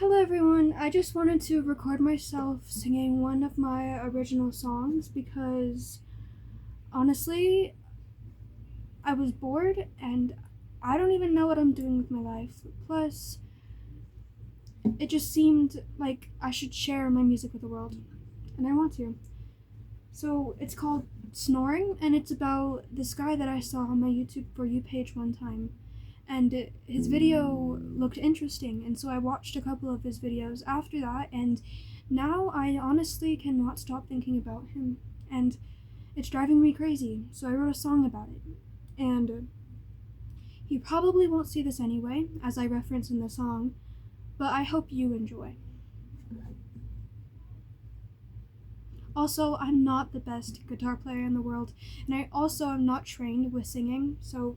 Hello everyone, I just wanted to record myself singing one of my original songs because honestly, I was bored and I don't even know what I'm doing with my life. Plus, it just seemed like I should share my music with the world, and I want to. So it's called Snoring, and it's about this guy that I saw on my YouTube For You page one time. And his video looked interesting, and so I watched a couple of his videos after that, and now I honestly cannot stop thinking about him, and it's driving me crazy, so I wrote a song about it. And he probably won't see this anyway, as I reference in the song, but I hope you enjoy. Also, I'm not the best guitar player in the world, and I also am not trained with singing, so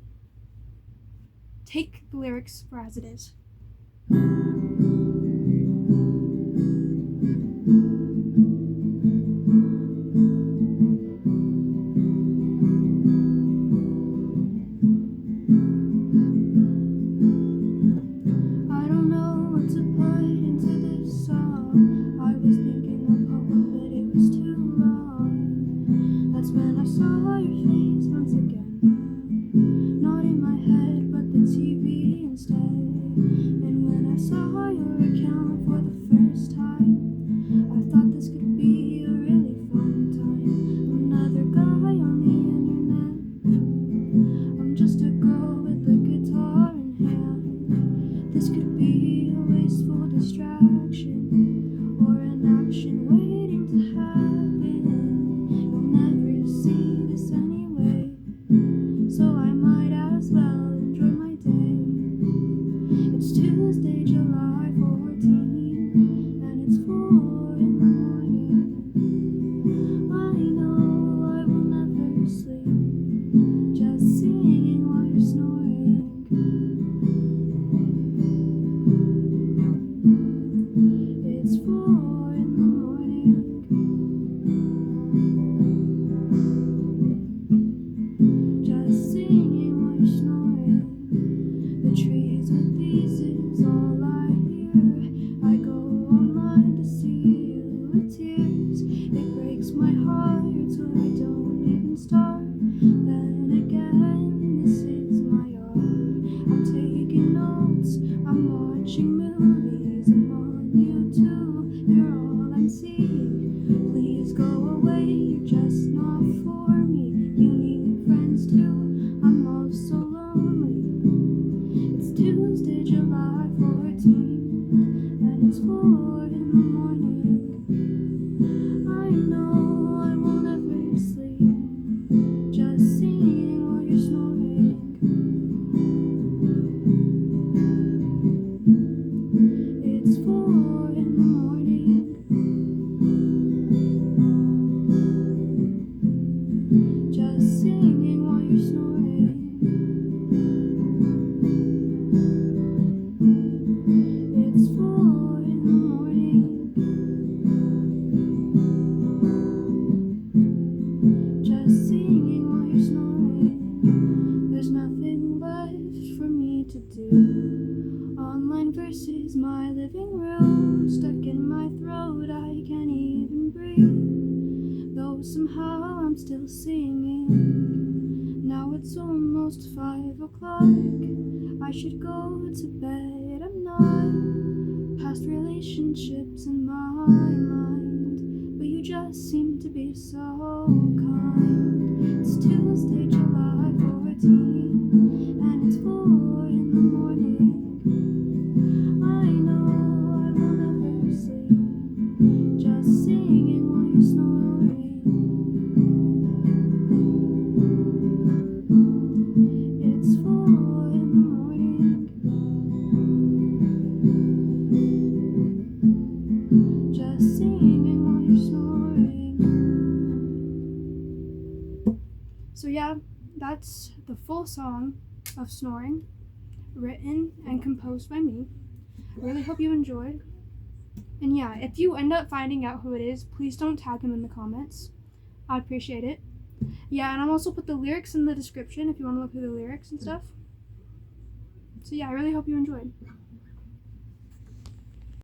take the lyrics for as it is. I don't know what to put into this song. I was thinking a poem, but it was too long. That's when I saw your face once again. Not in my head, but the TV instead. And when I saw your account for the first time, I thought this could be a really fun time. Another guy on the internet. I'm just a girl with a guitar in hand. This could be a wasteful distraction or an action waiting to happen. You'll never see this anyway, so I might as well enjoy my day. It's Tuesday, July 14th, and it's 4 in the morning. I know I will never sleep, just singing while you're snoring. It's 4 in the morning. Just singing while you're snoring. The trees with these is all I hear. I go online to see you with tears. It breaks my heart so I don't even start. Then again, this is my art. I'm taking notes, I'm watching movies, I'm on YouTube. You're all I'm seeing. Please go away, you're just not for me. You need friends too, I'm all so lonely. It's Tuesday, July 14th, and it's 4 in the morning. I know I won't ever sleep, just singing while you're snoring. It's 4 in the morning. Just singing while you're snoring. It's 4 in the morning. Just singing while you're snoring. There's nothing left for me to do. Online versus my living room. Stuck in my throat, I can't even breathe. Though somehow I'm still singing. Now it's almost 5 o'clock. I should go to bed. I'm not past relationships in my mind, but you just seem to be so kind. It's Tuesday, July 14th, and it's 4 in the morning. I know I will never sleep, just singing while you're snoring. It's 4 in the morning. Just singing while you're snoring. So yeah, that's the full song of Snoring, written and composed by me. I really hope you enjoyed. And yeah, if you end up finding out who it is, please don't tag him in the comments. I'd appreciate it. Yeah, and I'll also put the lyrics in the description if you want to look through the lyrics and stuff. So yeah, I really hope you enjoyed.